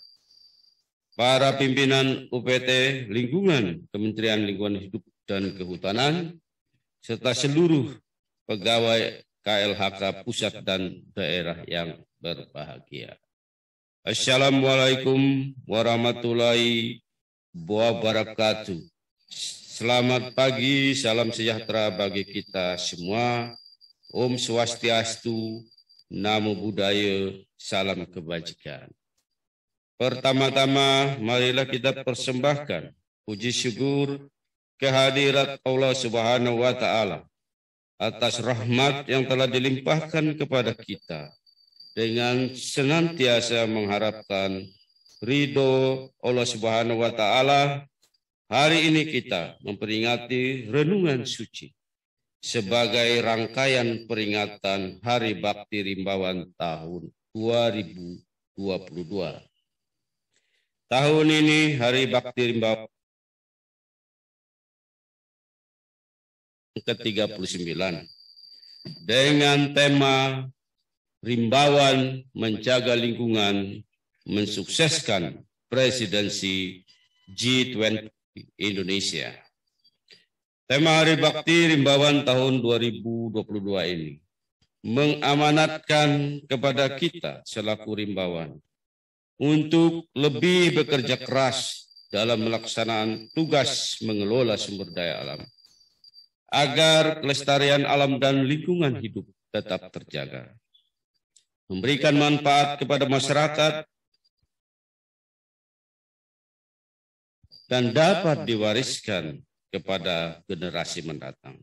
para pimpinan UPT Lingkungan Kementerian Lingkungan Hidup dan Kehutanan, serta seluruh pegawai KLHK pusat dan daerah yang berbahagia. Assalamualaikum warahmatullahi wabarakatuh. Selamat pagi, salam sejahtera bagi kita semua. Om Swastiastu, Namo Buddhaya, salam kebajikan. Pertama-tama, marilah kita persembahkan puji syukur kehadirat Allah Subhanahu wa Ta'ala atas rahmat yang telah dilimpahkan kepada kita, dengan senantiasa mengharapkan ridho Allah Subhanahu wa Ta'ala. Hari ini kita memperingati renungan suci sebagai rangkaian peringatan Hari Bakti Rimbawan tahun 2022. Tahun ini Hari Bakti Rimbawan ke-39 dengan tema Rimbawan Menjaga Lingkungan Mensukseskan Presidensi G20 Indonesia. Tema Hari Bakti Rimbawan tahun 2022 ini mengamanatkan kepada kita selaku Rimbawan untuk lebih bekerja keras dalam melaksanaan tugas mengelola sumber daya alam, agar kelestarian alam dan lingkungan hidup tetap terjaga, memberikan manfaat kepada masyarakat, dan dapat diwariskan kepada generasi mendatang.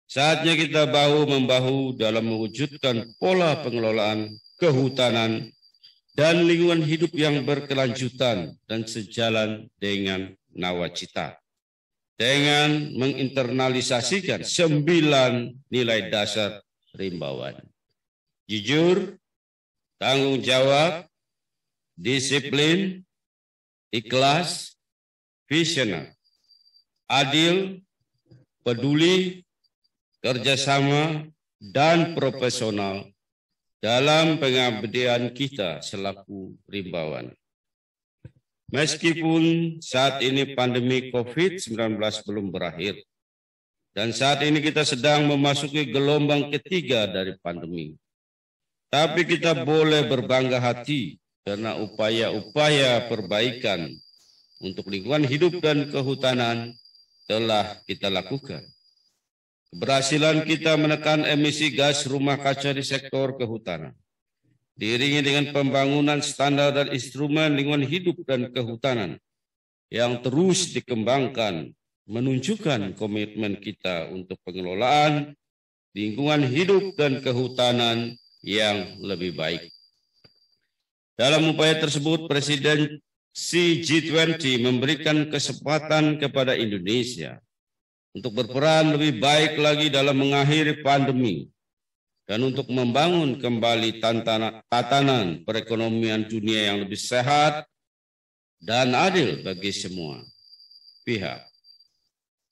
Saatnya kita bahu-membahu dalam mewujudkan pola pengelolaan kehutanan dan lingkungan hidup yang berkelanjutan dan sejalan dengan nawacita, dengan menginternalisasikan 9 nilai dasar Rimbawan: jujur, tanggung jawab, disiplin, ikhlas, visioner, adil, peduli, kerjasama, dan profesional dalam pengabdian kita selaku Rimbawan. Meskipun saat ini pandemi COVID-19 belum berakhir, dan saat ini kita sedang memasuki gelombang ketiga dari pandemi, tapi kita boleh berbangga hati karena upaya-upaya perbaikan untuk lingkungan hidup dan kehutanan telah kita lakukan. Keberhasilan kita menekan emisi gas rumah kaca di sektor kehutanan, diiringi dengan pembangunan standar dan instrumen lingkungan hidup dan kehutanan yang terus dikembangkan, menunjukkan komitmen kita untuk pengelolaan lingkungan hidup dan kehutanan yang lebih baik. Dalam upaya tersebut, Presidensi G20 memberikan kesempatan kepada Indonesia untuk berperan lebih baik lagi dalam mengakhiri pandemi dan untuk membangun kembali tatanan perekonomian dunia yang lebih sehat dan adil bagi semua pihak.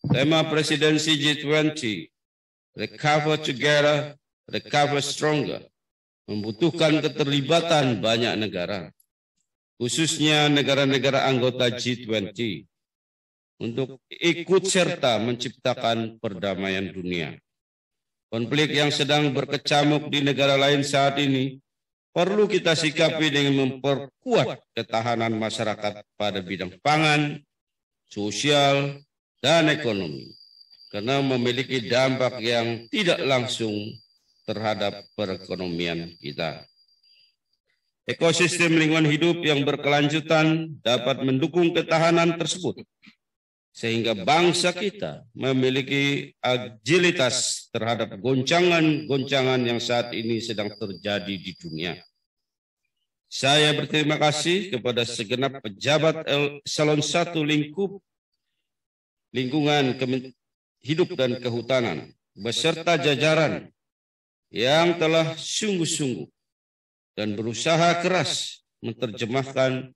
Tema Presidensi G20, Recover Together, Recover Stronger, membutuhkan keterlibatan banyak negara, khususnya negara-negara anggota G20, untuk ikut serta menciptakan perdamaian dunia. Konflik yang sedang berkecamuk di negara lain saat ini perlu kita sikapi dengan memperkuat ketahanan masyarakat pada bidang pangan, sosial, dan ekonomi, karena memiliki dampak yang tidak langsung terhadap perekonomian kita. Ekosistem lingkungan hidup yang berkelanjutan dapat mendukung ketahanan tersebut, sehingga bangsa kita memiliki agilitas terhadap goncangan-goncangan yang saat ini sedang terjadi di dunia. Saya berterima kasih kepada segenap pejabat eselon 1 lingkungan hidup dan kehutanan beserta jajaran yang telah sungguh-sungguh dan berusaha keras menerjemahkan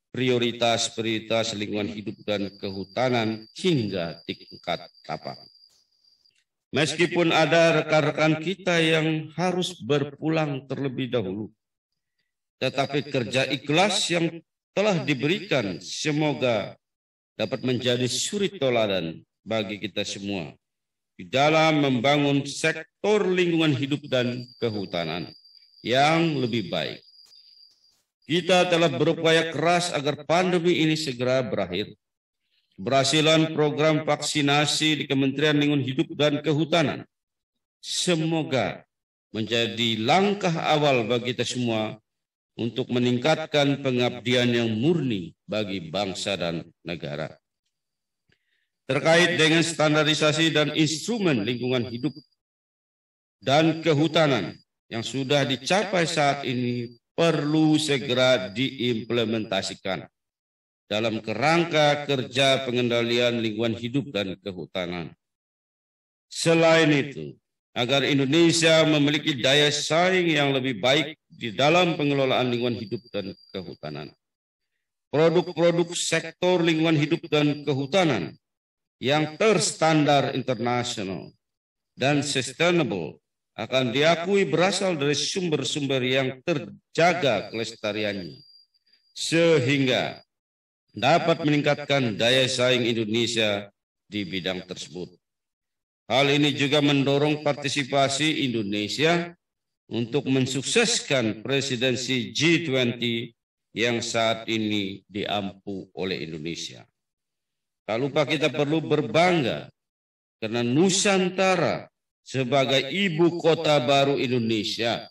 prioritas-prioritas lingkungan hidup dan kehutanan hingga tingkat tapak. Meskipun ada rekan-rekan kita yang harus berpulang terlebih dahulu, tetapi kerja ikhlas yang telah diberikan semoga dapat menjadi suri teladan bagi kita semua di dalam membangun sektor lingkungan hidup dan kehutanan yang lebih baik. Kita telah berupaya keras agar pandemi ini segera berakhir. Keberhasilan program vaksinasi di Kementerian Lingkungan Hidup dan Kehutanan semoga menjadi langkah awal bagi kita semua untuk meningkatkan pengabdian yang murni bagi bangsa dan negara. Terkait dengan standarisasi dan instrumen lingkungan hidup dan kehutanan yang sudah dicapai saat ini perlu segera diimplementasikan dalam kerangka kerja pengendalian lingkungan hidup dan kehutanan. Selain itu, agar Indonesia memiliki daya saing yang lebih baik di dalam pengelolaan lingkungan hidup dan kehutanan. Produk-produk sektor lingkungan hidup dan kehutanan yang terstandar internasional dan sustainable akan diakui berasal dari sumber-sumber yang terjaga kelestariannya, sehingga dapat meningkatkan daya saing Indonesia di bidang tersebut. Hal ini juga mendorong partisipasi Indonesia untuk mensukseskan presidensi G20 yang saat ini diampu oleh Indonesia. Tak lupa kita perlu berbangga karena Nusantara sebagai ibu kota baru Indonesia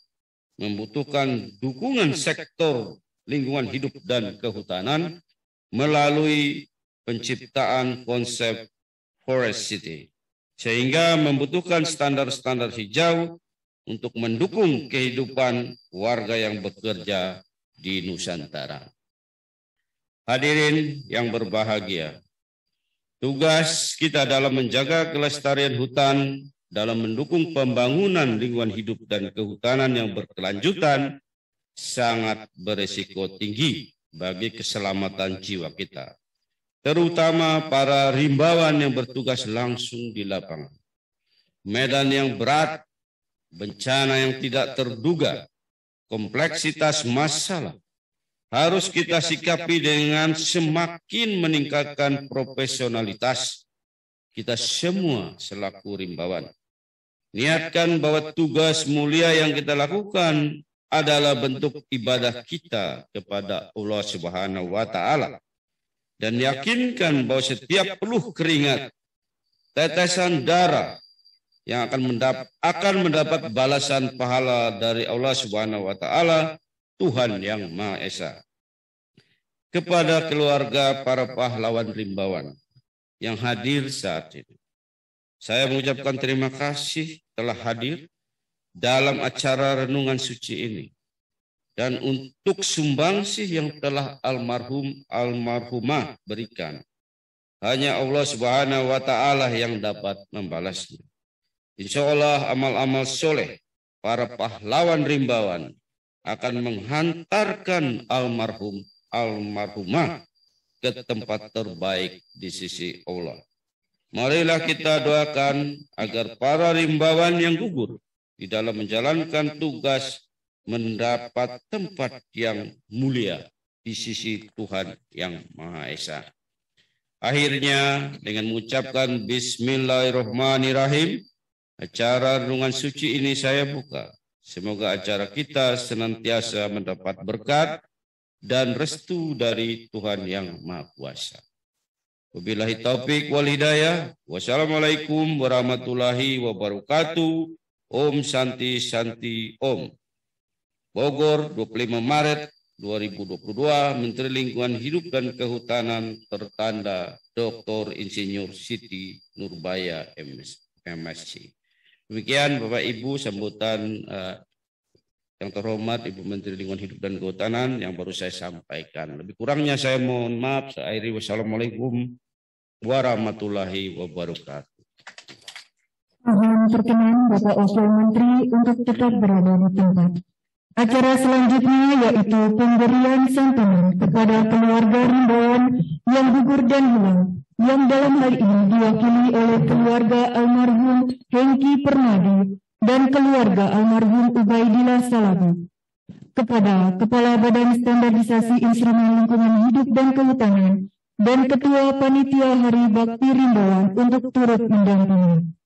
membutuhkan dukungan sektor lingkungan hidup dan kehutanan melalui penciptaan konsep Forest City, sehingga membutuhkan standar-standar hijau untuk mendukung kehidupan warga yang bekerja di Nusantara. Hadirin yang berbahagia, tugas kita dalam menjaga kelestarian hutan, dalam mendukung pembangunan lingkungan hidup dan kehutanan yang berkelanjutan sangat berisiko tinggi bagi keselamatan jiwa kita, terutama para rimbawan yang bertugas langsung di lapangan. Medan yang berat, bencana yang tidak terduga, kompleksitas masalah harus kita sikapi dengan semakin meningkatkan profesionalitas kita semua selaku rimbawan. Niatkan bahwa tugas mulia yang kita lakukan adalah bentuk ibadah kita kepada Allah Subhanahu wa Ta'ala, dan yakinkan bahwa setiap peluh keringat, tetesan darah yang akan mendapat balasan pahala dari Allah Subhanahu wa Ta'ala, Tuhan yang Maha Esa. Kepada keluarga para pahlawan rimbawan yang hadir saat ini, saya mengucapkan terima kasih telah hadir dalam acara renungan suci ini, dan untuk sumbangsih yang telah almarhumah berikan, hanya Allah Subhanahu wa Ta'ala yang dapat membalasnya. Insya Allah amal-amal soleh para pahlawan rimbawan akan menghantarkan almarhumah ke tempat terbaik di sisi Allah. Marilah kita doakan agar para rimbawan yang gugur di dalam menjalankan tugas mendapat tempat yang mulia di sisi Tuhan yang Maha Esa. Akhirnya dengan mengucapkan Bismillahirrahmanirrahim, acara renungan suci ini saya buka. Semoga acara kita senantiasa mendapat berkat dan restu dari Tuhan yang Maha Kuasa. Wabillahi taufik wal hidayah. Wassalamualaikum warahmatullahi wabarakatuh. Om Santi Santi Om. Bogor, 25 Maret 2022, Menteri Lingkungan Hidup dan Kehutanan tertanda Dr. Insinyur Siti Nurbaya MSc. Demikian Bapak Ibu sambutan Yang terhormat Ibu Menteri Lingkungan Hidup dan Kehutanan yang baru saya sampaikan. Lebih kurangnya saya mohon maaf. Saya akhiri. Wassalamualaikum warahmatullahi wabarakatuh. Mohon perkenan Bapak Wakil Menteri untuk tetap berada di tempat. Acara selanjutnya yaitu pemberian santunan kepada keluarga Rimbawan yang gugur dan hilang, yang dalam hal ini diwakili oleh keluarga almarhum Hengki Permadi dan keluarga almarhum Ubaidillah Salabi. Kepada Kepala Badan Standarisasi Instrumen Lingkungan Hidup dan Kehutanan dan Ketua Panitia Hari Bakti Rimbawan untuk turut mendampingi.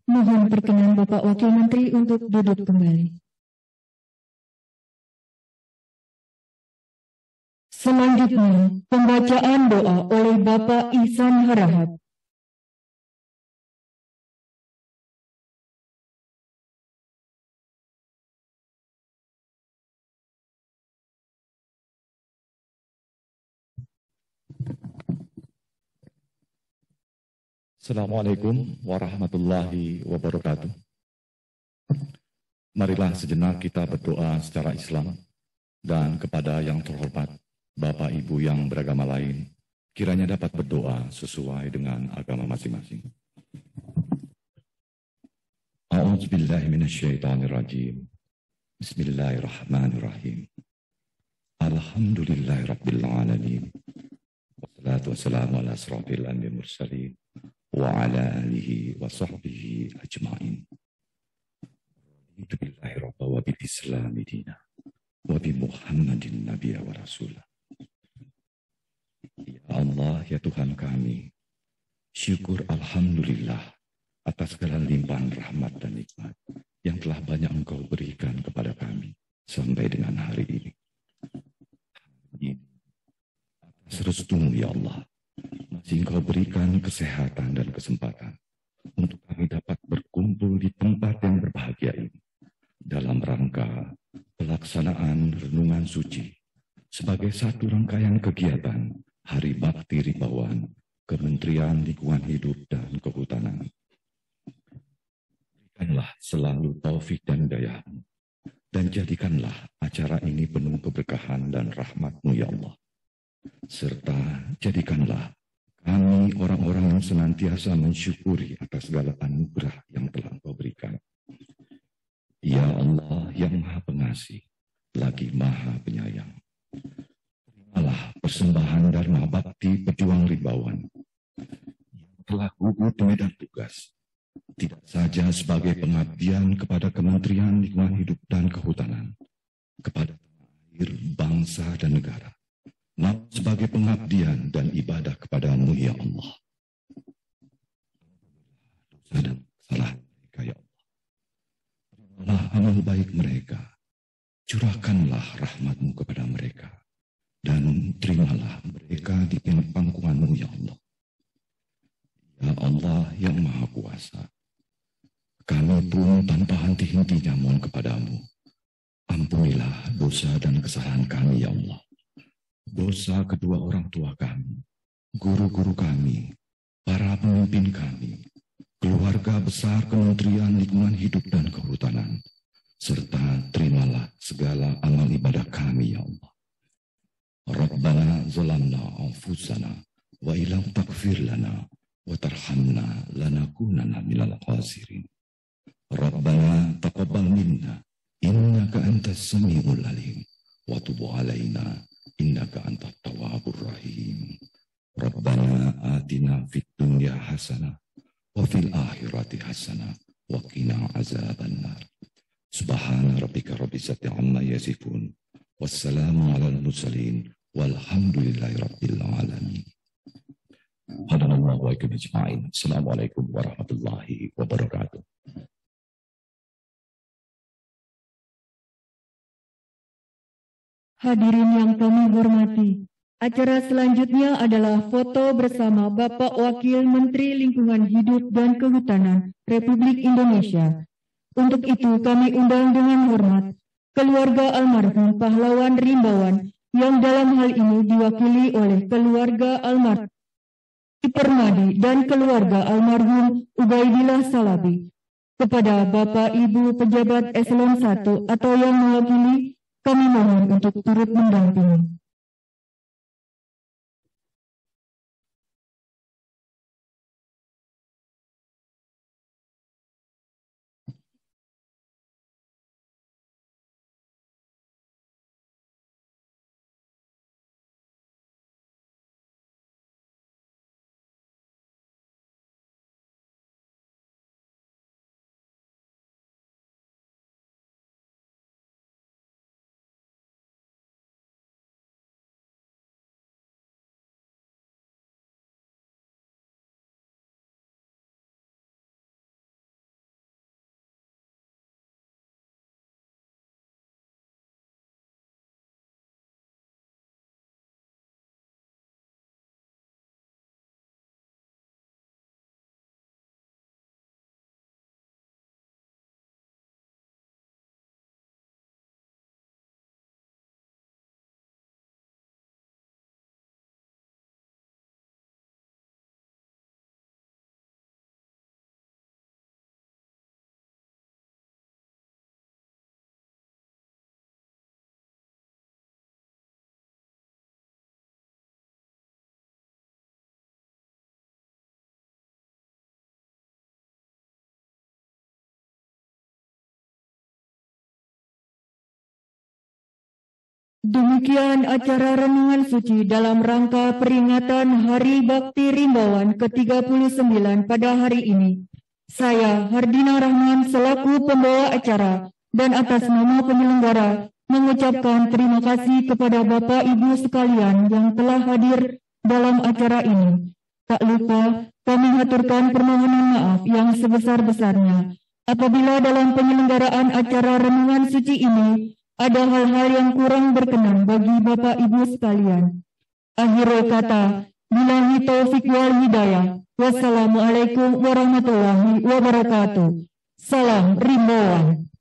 Mohon perkenan Bapak Wakil Menteri untuk duduk kembali. Selanjutnya, pembacaan doa oleh Bapak Ihsan Harahap. Assalamualaikum warahmatullahi wabarakatuh. Marilah sejenak kita berdoa secara Islam dan kepada yang terhormat Bapak Ibu yang beragama lain, kiranya dapat berdoa sesuai dengan agama masing-masing. A'udzubillahi minasyaitonirrajim. Bismillahirrahmanirrahim. Alhamdulillahirabbil alamin. Wassalatu wassalamu ala asrofil anbiya'i mursalin wa ala alihi wa sahbihi ajma'in. Billahi rabba wa bil islami dina wa bi Muhammadin nabiyya wa rasulah. Ya Allah, ya Tuhan kami, syukur alhamdulillah atas segala limpahan rahmat dan nikmat yang telah banyak Engkau berikan kepada kami sampai dengan hari ini. Atas restu-Mu ya Allah, masih Engkau berikan kesehatan dan kesempatan untuk kami dapat berkumpul di tempat yang berbahagia ini dalam rangka pelaksanaan renungan suci sebagai satu rangkaian kegiatan Hari Bakti Rimbawan Kementerian Lingkungan Hidup dan Kehutanan. Berikanlah selalu taufik dan hidayah-Mu dan jadikanlah acara ini penuh keberkahan dan rahmat-Mu ya Allah. Serta jadikanlah kami orang-orang yang senantiasa mensyukuri atas segala anugerah yang telah Engkau berikan. Ya Allah yang Maha Pengasih, lagi Maha Penyayang. Terimalah persembahan Dharma Bakti Pejuang Rimbawan yang telah gugur di medan tugas, tidak saja sebagai pengabdian kepada Kementerian Lingkungan Hidup dan Kehutanan, kepada tanah air, bangsa dan negara, namun sebagai pengabdian dan ibadah kepada-Mu ya Allah. Dosa dan kesalahan mereka ya Allah. Terimalah amal baik mereka, curahkanlah rahmat-Mu kepada mereka, dan terimalah mereka di pangkuan-Mu ya Allah. Ya Allah yang Maha Kuasa, kami pun tanpa henti-hentinya mohon kepada-Mu, ampunilah dosa dan kesalahan kami ya Allah. Dosa kedua orang tua kami, guru-guru kami, para pemimpin kami, keluarga besar Kementerian Lingkungan Hidup dan Kehutanan, serta terimalah segala amal ibadah kami ya Allah. Rabbana zalamna anfusana wa ilam taghfir lana wa tarhamna lanakunanna minal khasirin. Rabbana taqabbal minna innaka antas samiul alim wa tub alaina innaka antat tawwabur rahim. Rabbana atina fid dunya hasanah wa fil akhirati hasanah wa qina azabannar. Subhana rabbika rabbil izzati amma yasifun. Wassalamu alal mursalin. Walhamdulillahi rabbil alamin. Hadanallahu wa iyyakum ajma'in. Assalamualaikum warahmatullahi wabarakatuh. Hadirin yang kami hormati, acara selanjutnya adalah foto bersama Bapak Wakil Menteri Lingkungan Hidup dan Kehutanan Republik Indonesia. Untuk itu kami undang dengan hormat keluarga almarhum pahlawan Rimbawan yang dalam hal ini diwakili oleh keluarga almarhum Permadi dan keluarga almarhum Ubaidillah Salabi. Kepada Bapak Ibu pejabat eselon 1 atau yang mewakili, kami mohon untuk turut mendampingi. Demikian acara renungan suci dalam rangka peringatan Hari Bakti Rimbawan ke-39 pada hari ini. Saya, Hardina Rahman, selaku pembawa acara dan atas nama penyelenggara, mengucapkan terima kasih kepada Bapak Ibu sekalian yang telah hadir dalam acara ini. Tak lupa, kami haturkan permohonan maaf yang sebesar-besarnya apabila dalam penyelenggaraan acara renungan suci ini ada hal-hal yang kurang berkenan bagi Bapak Ibu sekalian. Akhirul kata, billahi taufik wal hidayah. Wassalamualaikum warahmatullahi wabarakatuh. Salam Rimbawan.